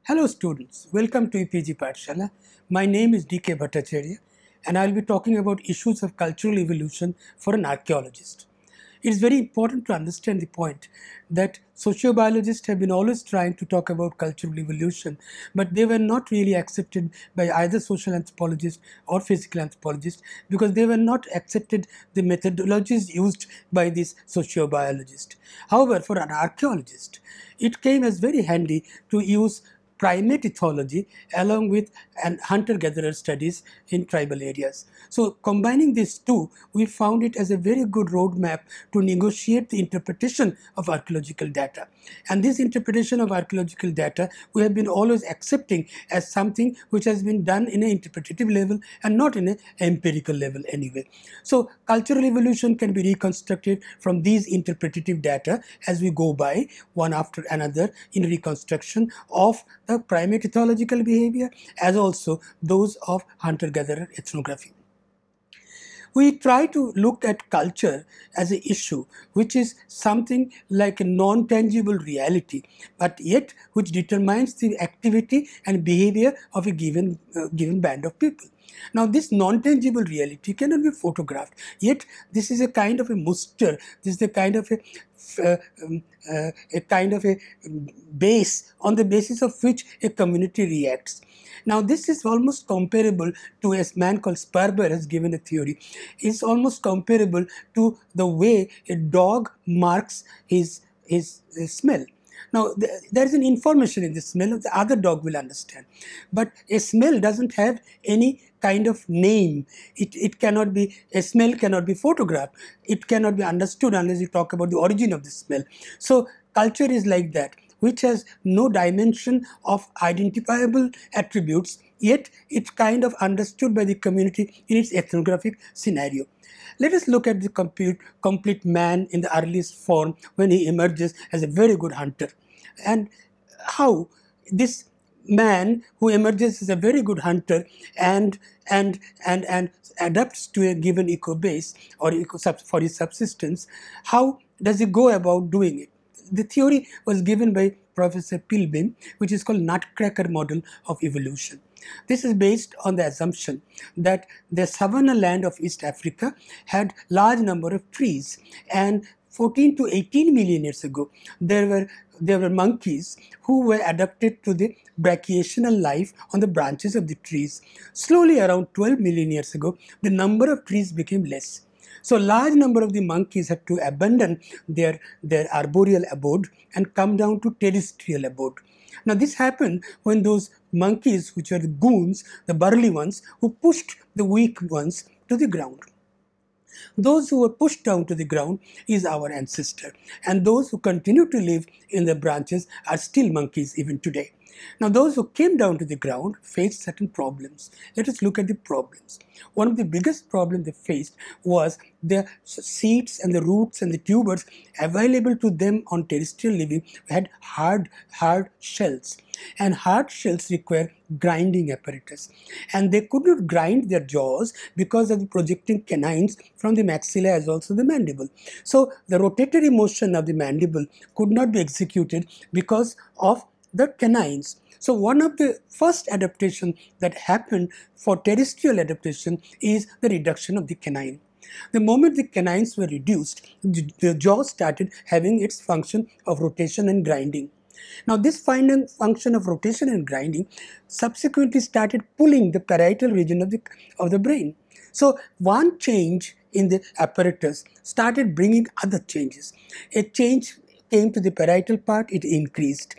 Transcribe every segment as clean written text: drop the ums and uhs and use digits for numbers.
Hello students, welcome to EPG Pathshala. My name is D.K. Bhattacharya and I will be talking about issues of cultural evolution for an archaeologist. It is very important to understand the point that sociobiologists have been always trying to talk about cultural evolution, but they were not really accepted by either social anthropologists or physical anthropologists because they were not accepted the methodologies used by these sociobiologists. However, for an archaeologist, it came as very handy to use primate ethology along with hunter-gatherer studies in tribal areas. So combining these two, we found it as a very good roadmap to negotiate the interpretation of archaeological data. And this interpretation of archaeological data we have been always accepting as something which has been done in an interpretative level and not in an empirical level anyway. So cultural evolution can be reconstructed from these interpretative data as we go by one after another in reconstruction of the primate ethological behavior as also those of hunter-gatherer ethnography. We try to look at culture as an issue which is something like a non-tangible reality, but yet which determines the activity and behavior of a given band of people. Now, this non-tangible reality cannot be photographed, yet this is a kind of a muster, this is a kind of a base on the basis of which a community reacts. Now, this is almost comparable to a man called Sperber has given a theory. It's almost comparable to the way a dog marks his smell. Now, there is an information in the smell the other dog will understand. But a smell doesn't have any kind of name. It cannot be, a smell cannot be photographed. It cannot be understood unless you talk about the origin of the smell. So, culture is like that, which has no dimension of identifiable attributes, yet it's kind of understood by the community in its ethnographic scenario. Let us look at the complete man in the earliest form when he emerges as a very good hunter, and how this man who emerges as a very good hunter and adapts to a given eco base or for his subsistence, how does he go about doing it? The theory was given by Professor Pilbeam, which is called Nutcracker model of evolution. This is based on the assumption that the savanna land of East Africa had large number of trees, and 14 to 18 million years ago, there were monkeys who were adapted to the brachiational life on the branches of the trees. Slowly, around 12 million years ago, the number of trees became less. So, large number of the monkeys had to abandon their arboreal abode and come down to terrestrial abode. Now, this happened when those monkeys, which are the goons, the burly ones, who pushed the weak ones to the ground. Those who were pushed down to the ground is our ancestor, and those who continue to live in the branches are still monkeys even today. Now, those who came down to the ground faced certain problems. Let us look at the problems. One of the biggest problems they faced was the seeds and the roots and the tubers available to them on terrestrial living had hard shells. And hard shells require grinding apparatus. And they could not grind their jaws because of the projecting canines from the maxilla as also the mandible. So, the rotatory motion of the mandible could not be executed because of the canines. So one of the first adaptation that happened for terrestrial adaptation is the reduction of the canine. The moment the canines were reduced, the jaw started having its function of rotation and grinding. Now this function of rotation and grinding subsequently started pulling the parietal region of the brain. So one change in the apparatus started bringing other changes. A change came to the parietal part, it increased.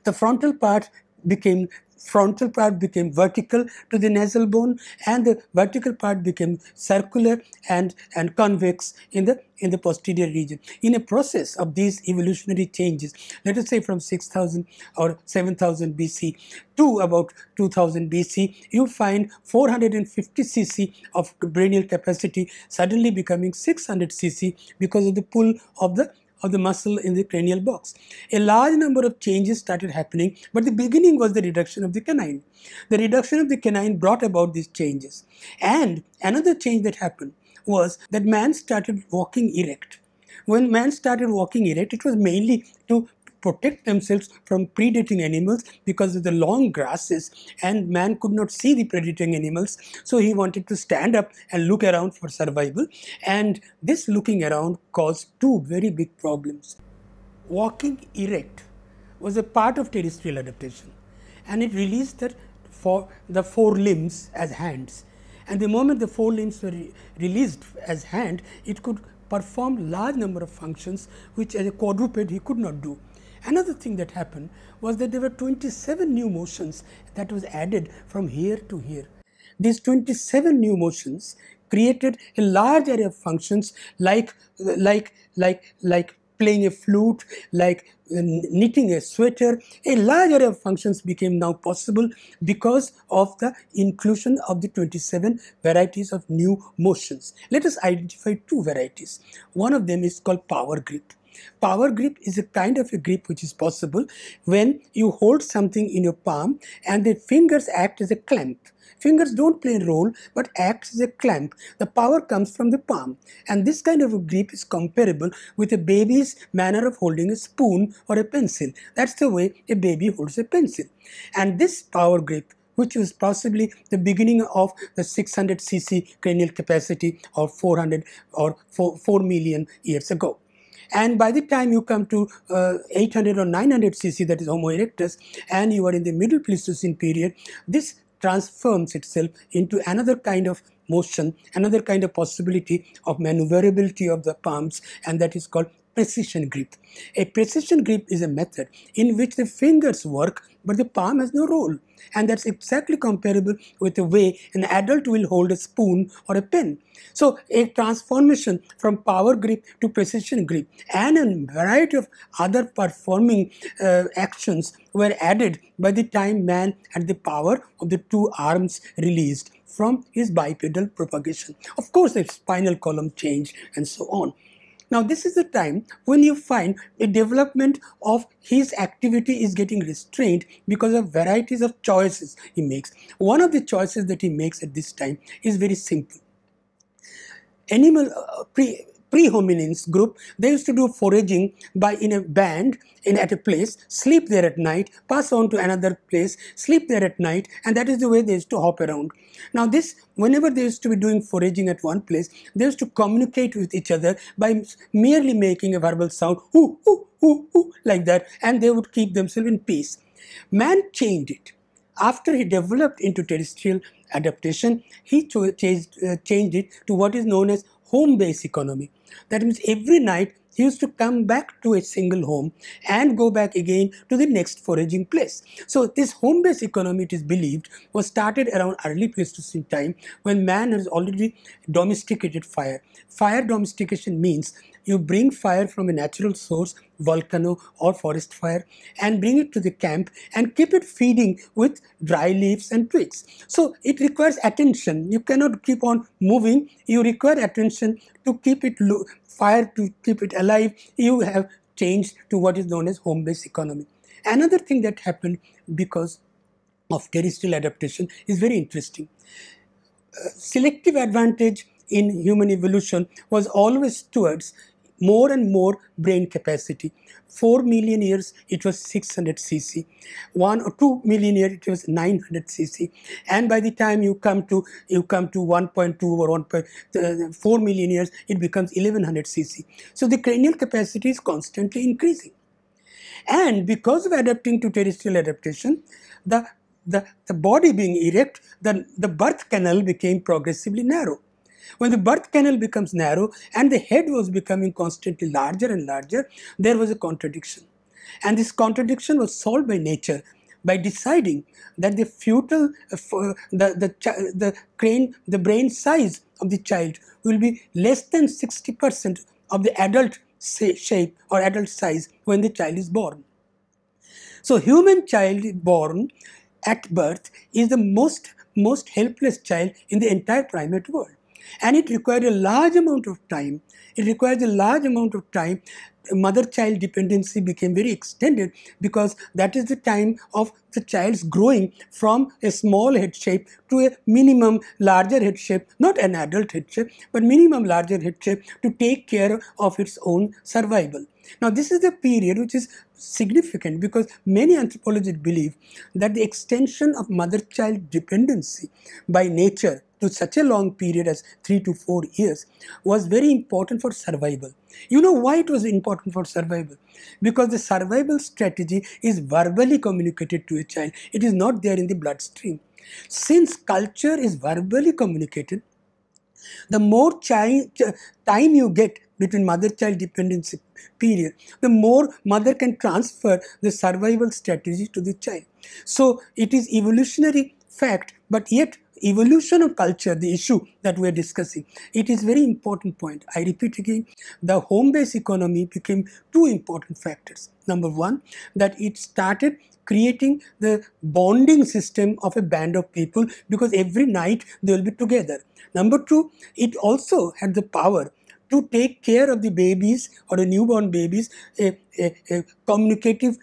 The frontal part became vertical to the nasal bone, and the vertical part became circular and convex in the posterior region. In a process of these evolutionary changes, let us say from 6000 or 7000 BC to about 2000 BC, you find 450 cc of cranial capacity suddenly becoming 600 cc because of the pull of the muscle in the cranial box. A large number of changes started happening, but the beginning was the reduction of the canine. The reduction of the canine brought about these changes. And another change that happened was that man started walking erect. When man started walking erect, it was mainly to protect themselves from predating animals because of the long grasses, and man could not see the predating animals, so he wanted to stand up and look around for survival. And this looking around caused two very big problems. Walking erect was a part of terrestrial adaptation, and it released the four limbs as hands. And the moment the four limbs were released as hand, it could perform large number of functions which as a quadruped he could not do. Another thing that happened was that there were 27 new motions that was added from here to here. These 27 new motions created a large array of functions like playing a flute, like knitting a sweater. A large array of functions became now possible because of the inclusion of the 27 varieties of new motions. Let us identify two varieties. One of them is called power grip. Power grip is a kind of a grip which is possible when you hold something in your palm and the fingers act as a clamp. Fingers don't play a role but acts as a clamp. The power comes from the palm, and this kind of a grip is comparable with a baby's manner of holding a spoon or a pencil. That's the way a baby holds a pencil. And this power grip, which was possibly the beginning of the 600 cc cranial capacity or 400 or 4 million years ago. And by the time you come to 800 or 900 cc, that is Homo erectus, and you are in the Middle Pleistocene period, this transforms itself into another kind of motion, another kind of possibility of maneuverability of the palms, and that is called precision grip. A precision grip is a method in which the fingers work but the palm has no role, and that's exactly comparable with the way an adult will hold a spoon or a pen. So a transformation from power grip to precision grip and a variety of other performing actions were added by the time man had the power of the two arms released from his bipedal propagation. Of course, the spinal column changed and so on. Now, this is the time when you find the development of his activity is getting restrained because of varieties of choices he makes. One of the choices that he makes at this time is very simple. Animal pre-hominins group, they used to do foraging by in a band at a place, sleep there at night, pass on to another place, sleep there at night, and that is the way they used to hop around. Now this, whenever they used to be doing foraging at one place, they used to communicate with each other by merely making a verbal sound, hoo, hoo, hoo, hoo, like that, and they would keep themselves in peace. Man changed it. After he developed into terrestrial adaptation, he changed it to what is known as home-based economy. That means every night he used to come back to a single home and go back again to the next foraging place. So this home-based economy, it is believed, was started around early Pleistocene time when man has already domesticated fire. Fire domestication means you bring fire from a natural source, volcano or forest fire, and bring it to the camp and keep it feeding with dry leaves and twigs. So it requires attention. You cannot keep on moving. You require attention to keep it fire, to keep it alive. You have changed to what is known as home-based economy. Another thing that happened because of terrestrial adaptation is very interesting. Selective advantage in human evolution was always towards more and more brain capacity. 4 million years it was 600 cc, 1 or 2 million years it was 900 cc, and by the time you come to 1.2 or 1.4 million years it becomes 1100 cc. So the cranial capacity is constantly increasing, and because of adapting to terrestrial adaptation, the body being erect, the birth canal became progressively narrow. When the birth canal becomes narrow and the head was becoming constantly larger and larger, there was a contradiction. And this contradiction was solved by nature by deciding that the fetal, the brain size of the child will be less than 60% of the adult shape or adult size when the child is born. So human child born at birth is the most helpless child in the entire primate world. And it required a large amount of time. It requires a large amount of time mother-child dependency became very extended, because that is the time of the child's growing from a small head shape to a minimum larger head shape, not an adult head shape, but minimum larger head shape, to take care of its own survival. Now, this is the period which is significant, because many anthropologists believe that the extension of mother-child dependency by nature to such a long period as 3 to 4 years was very important for survival. You know why it was important for survival? Because the survival strategy is verbally communicated to a child. It is not there in the bloodstream. Since culture is verbally communicated, the more time you get between mother-child dependency period, the more mother can transfer the survival strategy to the child. So it is evolutionary fact, but yet evolution of culture, the issue that we are discussing, it is very important point. I repeat again, the home-based economy became two important factors. Number one, that it started creating the bonding system of a band of people, because every night they will be together. Number two, it also had the power to take care of the babies or the newborn babies, a communicative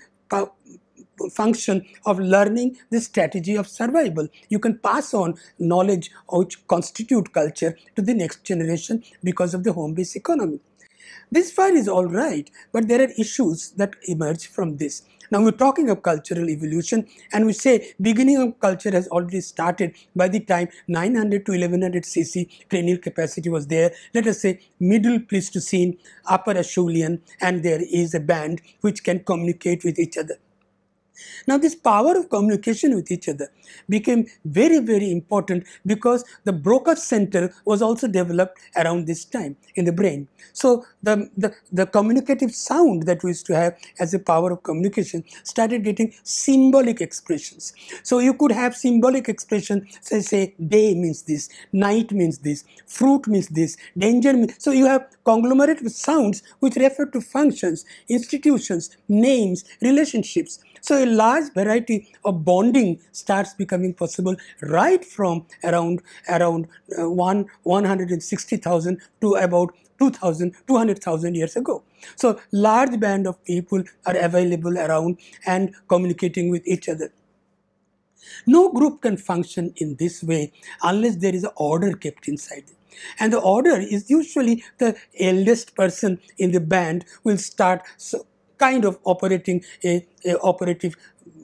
function of learning the strategy of survival. You can pass on knowledge which constitute culture to the next generation because of the home-based economy. This far is all right, but there are issues that emerge from this. Now we're talking of cultural evolution, and we say beginning of culture has already started by the time 900 to 1100 cc cranial capacity was there. Let us say middle Pleistocene, upper Acheulean, and there is a band which can communicate with each other. Now this power of communication with each other became very, very important, because the Broca center was also developed around this time in the brain. So the communicative sound that we used to have as a power of communication started getting symbolic expressions. So you could have symbolic expression, say day means this, night means this, fruit means this, danger means. So you have conglomerate with sounds which refer to functions, institutions, names, relationships. So a large variety of bonding starts becoming possible right from around 160,000 to about 200,000 years ago. So large band of people are available around and communicating with each other. No group can function in this way unless there is an order kept inside it. And the order is usually the eldest person in the band will start kind of operating a operative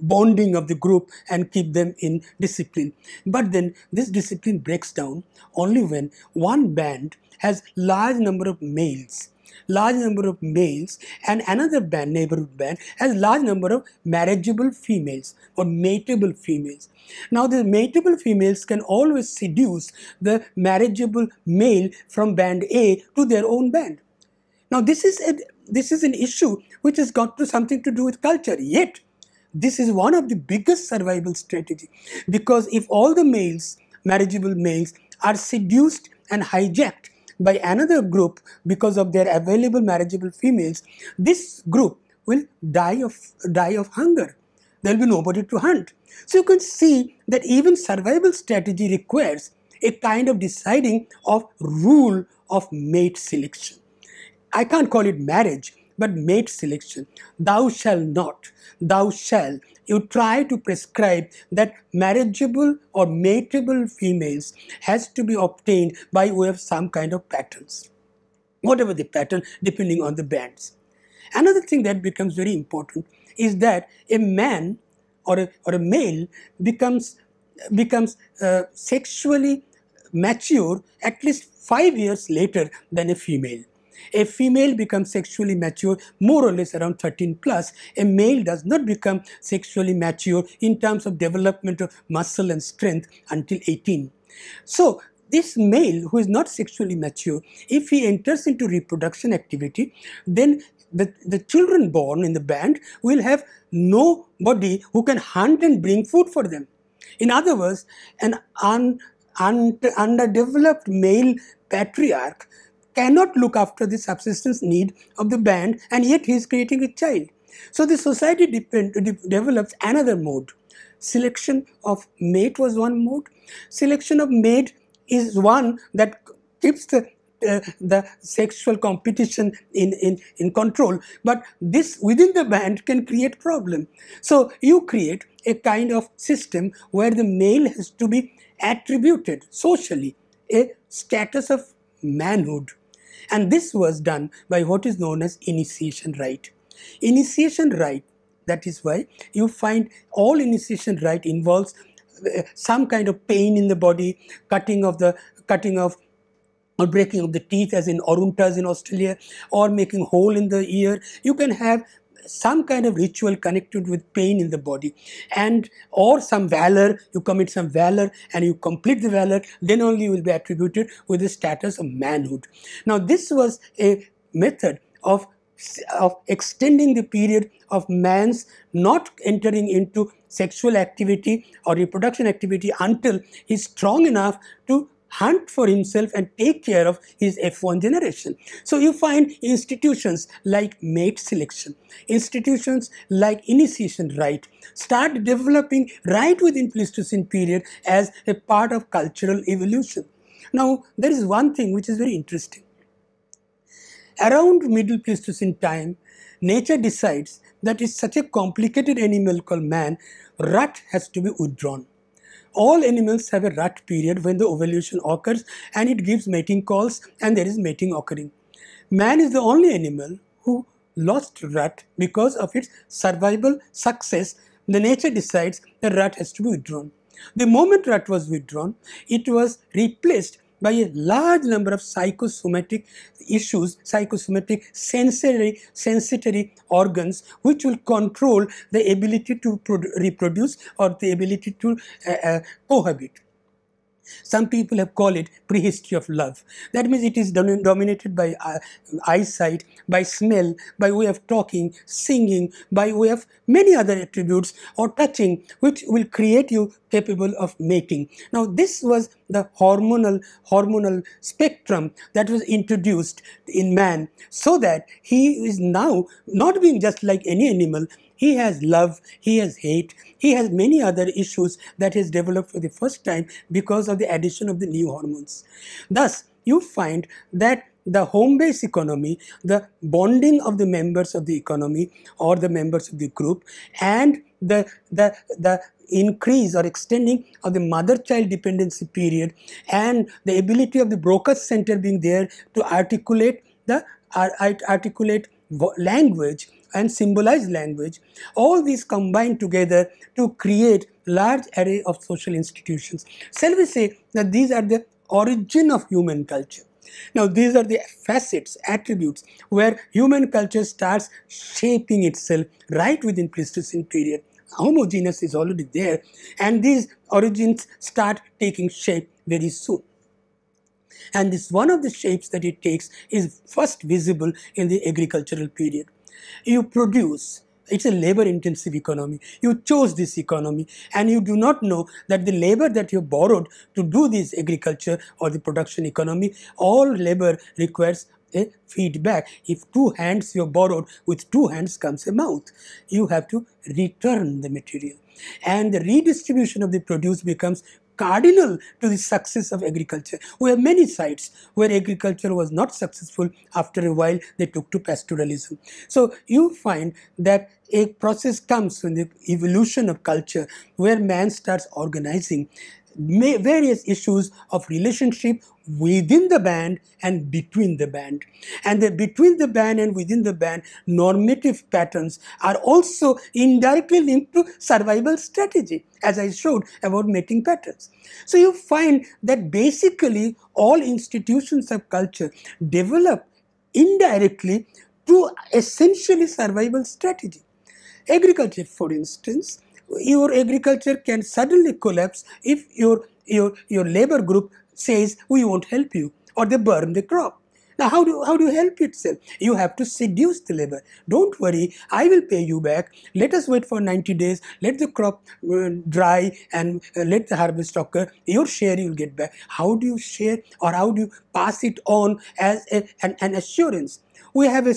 bonding of the group and keep them in discipline. But then this discipline breaks down only when one band has large number of males, and another band, neighborhood band, has large number of marriageable females or mateable females. Now the mateable females can always seduce the marriageable male from band A to their own band. Now this is an issue which has got to something to do with culture, yet this is one of the biggest survival strategy, because if all the males, marriageable males, are seduced and hijacked by another group because of their available marriageable females, this group will die of hunger. There will be nobody to hunt. So you can see that even survival strategy requires a kind of deciding of rule of mate selection. I can't call it marriage, but mate selection. Thou shalt not, thou shalt. You try to prescribe that marriageable or mateable females has to be obtained by way of some kind of patterns, whatever the pattern, depending on the bands. Another thing that becomes very important is that a man or a male becomes sexually mature at least 5 years later than a female. A female becomes sexually mature more or less around 13 plus. A male does not become sexually mature in terms of development of muscle and strength until 18. So this male who is not sexually mature, if he enters into reproduction activity, then the children born in the band will have nobody who can hunt and bring food for them. In other words, an underdeveloped male patriarch cannot look after the subsistence need of the band, and yet he is creating a child. So the society develops another mode. Selection of mate was one mode. Selection of mate is one that keeps the the sexual competition in control, but this within the band can create problem. So you create a kind of system where the male has to be attributed socially a status of manhood, and this was done by what is known as initiation rite. Initiation rite, that is why you find all initiation rite involves some kind of pain in the body, cutting of or breaking of the teeth, as in Oruntas in Australia, or making hole in the ear. You can have some kind of ritual connected with pain in the body, and or some valor. You commit some valor and you complete the valor, then only you will be attributed with the status of manhood. Now this was a method of extending the period of man's not entering into sexual activity or reproduction activity until he's strong enough to hunt for himself and take care of his F1 generation. So you find institutions like mate selection, institutions like initiation rite start developing right within Pleistocene period as a part of cultural evolution. Now there is one thing which is very interesting. Around Middle Pleistocene time, nature decides that it's such a complicated animal called man, rut has to be withdrawn. All animals have a rut period when the ovulation occurs and it gives mating calls and there is mating occurring. Man is the only animal who lost rut because of its survival success. The nature decides the rut has to be withdrawn. The moment rut was withdrawn, it was replaced by a large number of psychosomatic issues, psychosomatic sensory organs, which will control the ability to reproduce or the ability to cohabit. Some people have called it prehistory of love. That means it is dominated by eyesight, by smell, by way of talking, singing, by way of many other attributes, or touching, which will create you capable of mating. Now this was the hormonal spectrum that was introduced in man, so that he is now not being just like any animal. He has love, he has hate, he has many other issues that has developed for the first time because of the addition of the new hormones. Thus, you find that the home-based economy, the bonding of the members of the economy or the members of the group, and the increase or extending of the mother-child dependency period, and the ability of the Broca's center being there to articulate language and symbolize language, all these combine together to create large array of social institutions. Shall we say that these are the origin of human culture? Now these are the facets, attributes where human culture starts shaping itself right within Pleistocene period. Homogeneous is already there, and these origins start taking shape very soon. And this one of the shapes that it takes is first visible in the agricultural period. You produce. It's a labor-intensive economy. You chose this economy and you do not know that the labor that you borrowed to do this agriculture or the production economy, all labor requires a feedback. If 2 hands you borrowed, with 2 hands comes a mouth. You have to return the material. And the redistribution of the produce becomes cardinal to the success of agriculture. We have many sites where agriculture was not successful. After a while, they took to pastoralism. So you find that a process comes in the evolution of culture where man starts organizing various issues of relationship within the band and between the band. And the between the band and within the band normative patterns are also indirectly linked to survival strategy, as I showed about mating patterns. So you find that basically all institutions of culture develop indirectly to essentially survival strategy. Agriculture, for instance, your agriculture can suddenly collapse if your labor group says we won't help you, or they burn the crop. Now how do you help yourself? You have to seduce the labor. Don't worry, I will pay you back. Let us wait for 90 days. Let the crop dry and let the harvest occur. Your share you will get back. How do you share, or how do you pass it on as an assurance? We have a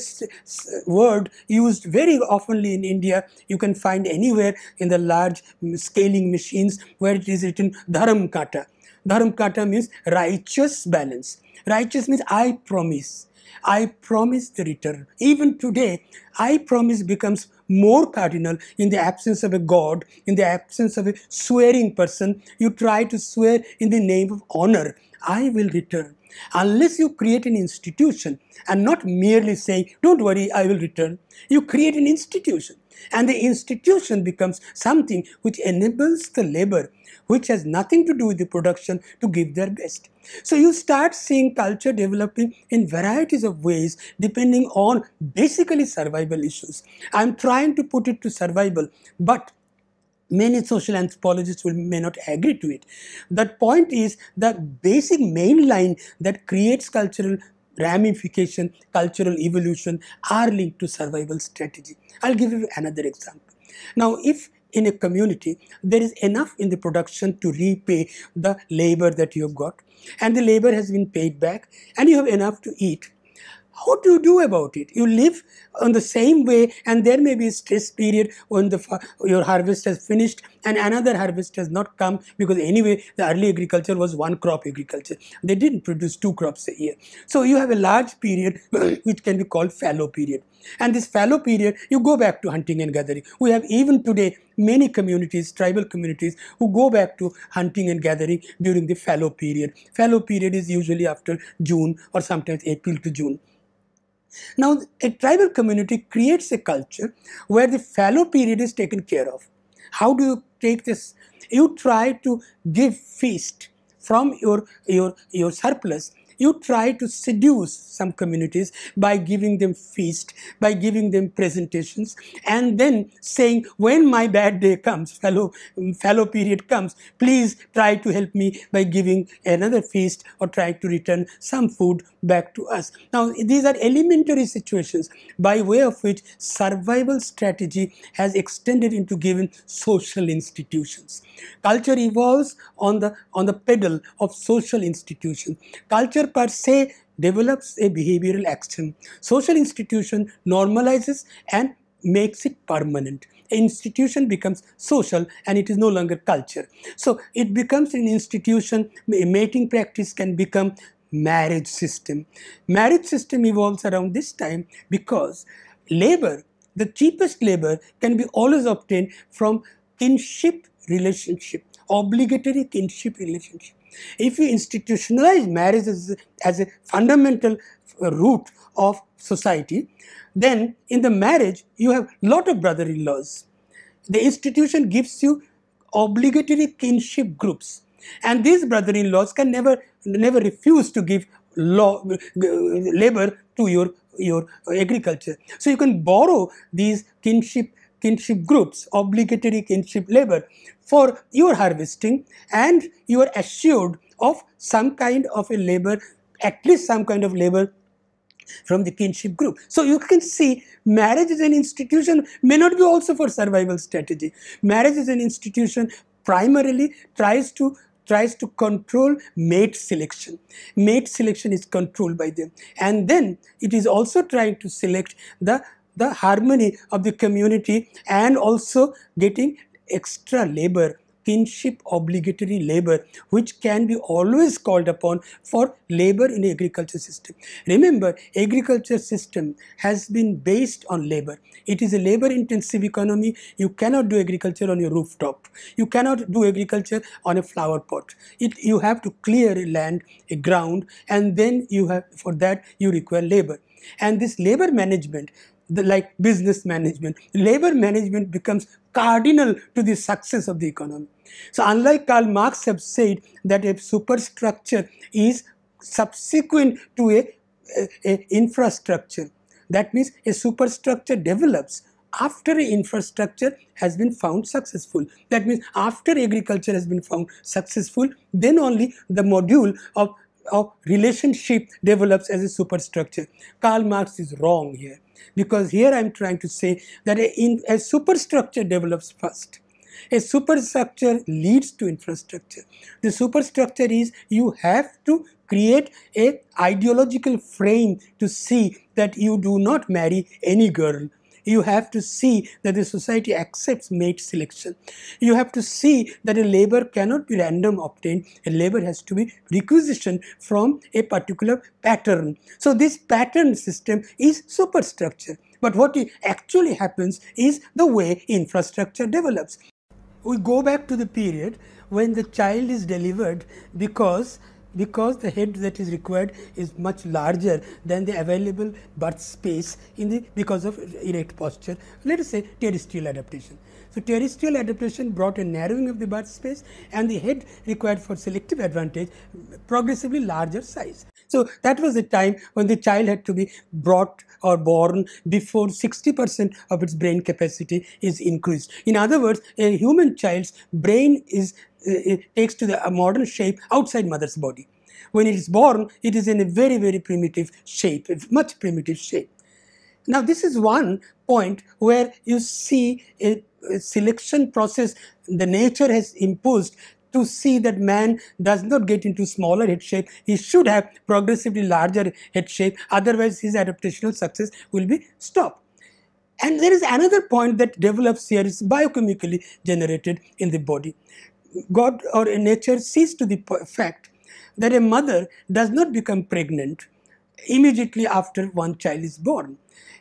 word used very oftenly in India. You can find anywhere in the large scaling machines where it is written dharam kata. Dharam kata means righteous balance. Righteous means I promise. I promise the return. Even today, I promise becomes more cardinal in the absence of a God, in the absence of a swearing person. You try to swear in the name of honor. I will return. Unless you create an institution and not merely saying, don't worry, I will return. You create an institution. And the institution becomes something which enables the labor, which has nothing to do with the production, to give their best. So you start seeing culture developing in varieties of ways depending on basically survival issues. I'm trying to put it to survival, but many social anthropologists may not agree to it. That point is the basic main line that creates cultural ramification, cultural evolution are linked to survival strategy. I'll give you another example. Now, if in a community there is enough in the production to repay the labor that you have got, and the labor has been paid back, and you have enough to eat, what do you do about it? You live on the same way, and there may be a stress period when your harvest has finished and another harvest has not come, because anyway the early agriculture was one crop agriculture. They didn't produce 2 crops a year. So you have a large period which can be called fallow period. And this fallow period, you go back to hunting and gathering. We have even today many communities, tribal communities, who go back to hunting and gathering during the fallow period. Fallow period is usually after June or sometimes April to June. Now, a tribal community creates a culture where the fallow period is taken care of. How do you take this? You try to give feast from your surplus. You try to seduce some communities by giving them feast, by giving them presentations, and then saying, when my bad day comes, fallow period comes, please try to help me by giving another feast or try to return some food back to us. Now, these are elementary situations by way of which survival strategy has extended into given social institutions. Culture evolves on the pedal of social institutions. Culture per se develops a behavioral action. Social institution normalizes and makes it permanent. An institution becomes social and it is no longer culture. So it becomes an institution. A mating practice can become marriage system. Marriage system evolves around this time because labor, the cheapest labor, can be always obtained from kinship relationship, obligatory kinship relationship. If you institutionalize marriage as a fundamental root of society, then in the marriage you have lot of brother-in-laws. The institution gives you obligatory kinship groups, and these brother-in-laws can never refuse to give labor to your agriculture. So you can borrow these kinship groups, obligatory kinship labor, for your harvesting, and you are assured of some kind of a labor, at least some kind of labor from the kinship group. So you can see marriage as an institution may not be also for survival strategy. Marriage as an institution primarily tries to control mate selection. Mate selection is controlled by them, and then it is also trying to select the harmony of the community, and also getting extra labor, kinship obligatory labor, which can be always called upon for labor in the agriculture system. Remember, agriculture system has been based on labor. It is a labor intensive economy. You cannot do agriculture on your rooftop. You cannot do agriculture on a flower pot. You have to clear a land, a ground, and then for that you require labor. And this labor management, like business management, labor management becomes cardinal to the success of the economy. So unlike Karl Marx have said that a superstructure is subsequent to a infrastructure, that means a superstructure develops after an infrastructure has been found successful. That means after agriculture has been found successful, then only the module of relationship develops as a superstructure. Karl Marx is wrong here, because here I am trying to say that a superstructure develops first. A superstructure leads to infrastructure. The superstructure is you have to create a ideological frame to see that you do not marry any girl. You have to see that the society accepts mate selection. You have to see that a labor cannot be random obtained. A labor has to be requisitioned from a particular pattern. So this pattern system is superstructure. But what actually happens is the way infrastructure develops. We go back to the period when the child is delivered because the head that is required is much larger than the available birth space because of erect posture. Let us say terrestrial adaptation. So terrestrial adaptation brought a narrowing of the birth space, and the head required for selective advantage progressively larger size. So that was the time when the child had to be brought or born before 60% of its brain capacity is increased. In other words, a human child's brain takes to the modern shape outside mother's body. When it is born, it is in a very, very primitive shape, a much primitive shape. Now, this is one point where you see a selection process the nature has imposed to see that man does not get into smaller head shape. He should have progressively larger head shape, otherwise his adaptational success will be stopped. And there is another point that develops here, is biochemically generated in the body. God or nature sees to the fact that a mother does not become pregnant immediately after one child is born.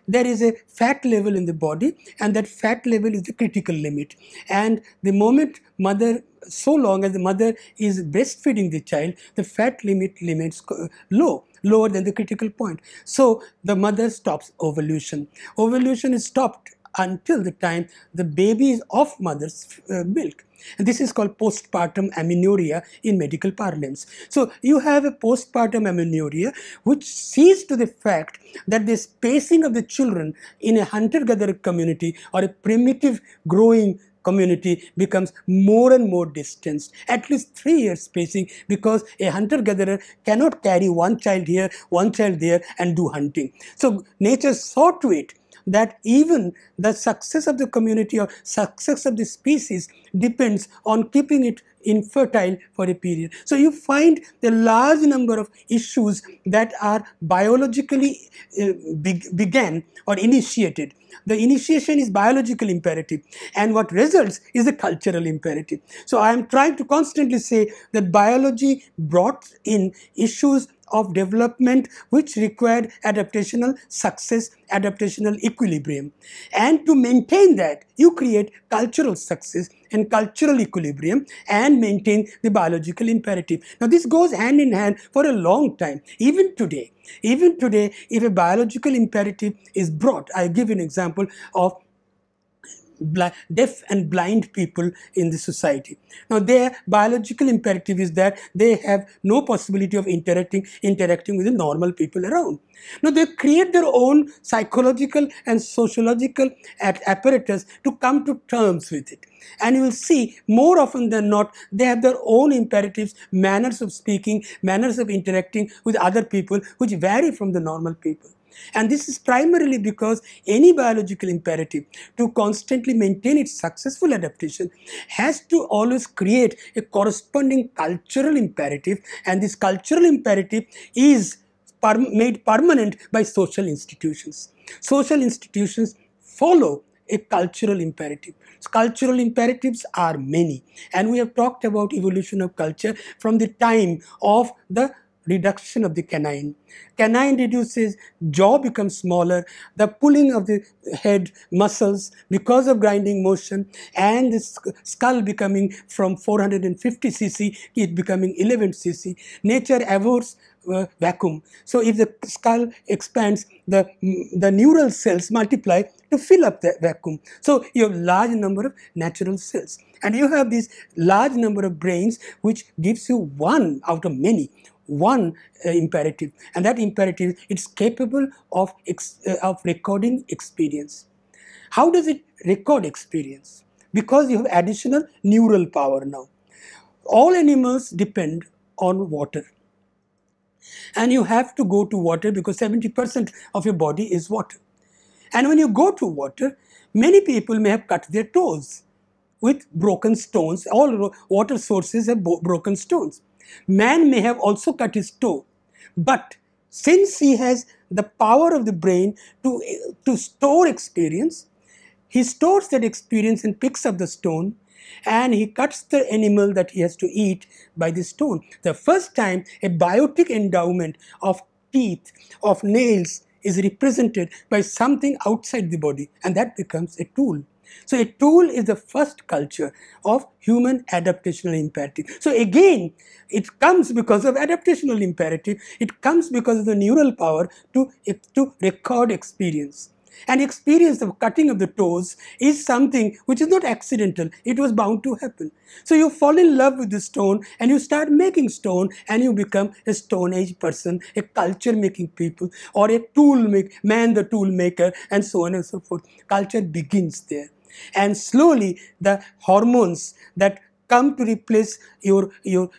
There is a fat level in the body, and that fat level is the critical limit. And the moment mother, so long as the mother is breastfeeding the child, the fat limit remains lower than the critical point. So the mother stops ovulation. Ovulation is stopped until the time the baby is off mother's milk. And this is called postpartum amenorrhea in medical parlance. So you have a postpartum amenorrhea which sees to the fact that the spacing of the children in a hunter-gatherer community or a primitive growing community becomes more and more distanced, at least 3 years spacing, because a hunter-gatherer cannot carry one child here, one child there and do hunting. So nature saw to it that even the success of the community or success of the species depends on keeping it infertile for a period. So you find a large number of issues that are biologically began or initiated. The initiation is biological imperative, and what results is the cultural imperative. So I am trying to constantly say that biology brought in issues of development which required adaptational success, adaptational equilibrium. And to maintain that, you create cultural success and cultural equilibrium and maintain the biological imperative. Now this goes hand in hand for a long time. Even today, if a biological imperative is brought, I give an example of deaf and blind people in the society. Now their biological imperative is that they have no possibility of interacting with the normal people around. Now they create their own psychological and sociological apparatus to come to terms with it. And you will see more often than not, they have their own imperatives, manners of speaking, manners of interacting with other people which vary from the normal people. And this is primarily because any biological imperative to constantly maintain its successful adaptation has to always create a corresponding cultural imperative, and this cultural imperative is made permanent by social institutions. Social institutions follow a cultural imperative. So cultural imperatives are many, and we have talked about evolution of culture from the time of the reduction of the canine. Canine reduces, jaw becomes smaller, the pulling of the head muscles because of grinding motion, and the skull becoming from 450 cc, it becoming 11 cc. Nature abhors vacuum. So if the skull expands, the neural cells multiply to fill up the vacuum. So you have large number of natural cells, and you have this large number of brains which gives you one out of many, one imperative, and that imperative is capable of recording experience. How does it record experience? Because you have additional neural power now. All animals depend on water, and you have to go to water because 70% of your body is water. And when you go to water, many people may have cut their toes with broken stones. All water sources have broken stones. Man may have also cut his toe, but since he has the power of the brain to store experience, he stores that experience and picks up the stone, and he cuts the animal that he has to eat by the stone. The first time a biotic endowment of teeth, of nails, is represented by something outside the body, and that becomes a tool. So a tool is the first culture of human adaptational imperative. So again, it comes because of adaptational imperative. It comes because of the neural power to record experience. And experience of cutting of the toes is something which is not accidental. It was bound to happen. So you fall in love with the stone and you start making stone, and you become a Stone Age person, a culture making people, or a man the tool maker, and so on and so forth. Culture begins there. And slowly the hormones that come to replace your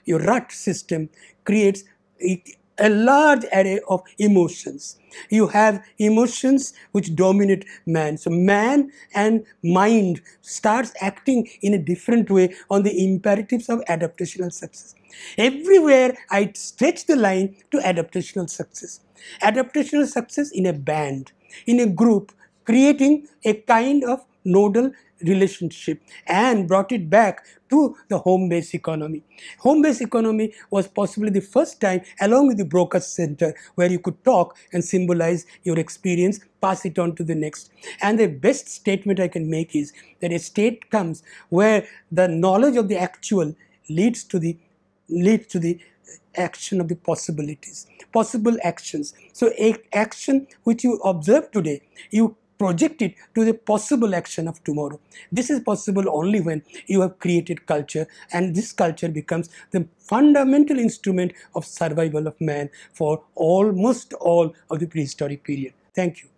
rut system creates a large array of emotions. You have emotions which dominate man. So man and mind starts acting in a different way on the imperatives of adaptational success. Everywhere I stretch the line to adaptational success. Adaptational success in a band, in a group, creating a kind of nodal relationship, and brought it back to the home-based economy. Home-based economy was possibly the first time, along with the broker center, where you could talk and symbolize your experience, pass it on to the next. And the best statement I can make is that a state comes where the knowledge of the actual leads to the action of the possibilities, possible actions. So action which you observe today, you project it to the possible action of tomorrow. This is possible only when you have created culture, and this culture becomes the fundamental instrument of survival of man for almost all of the prehistoric period. Thank you.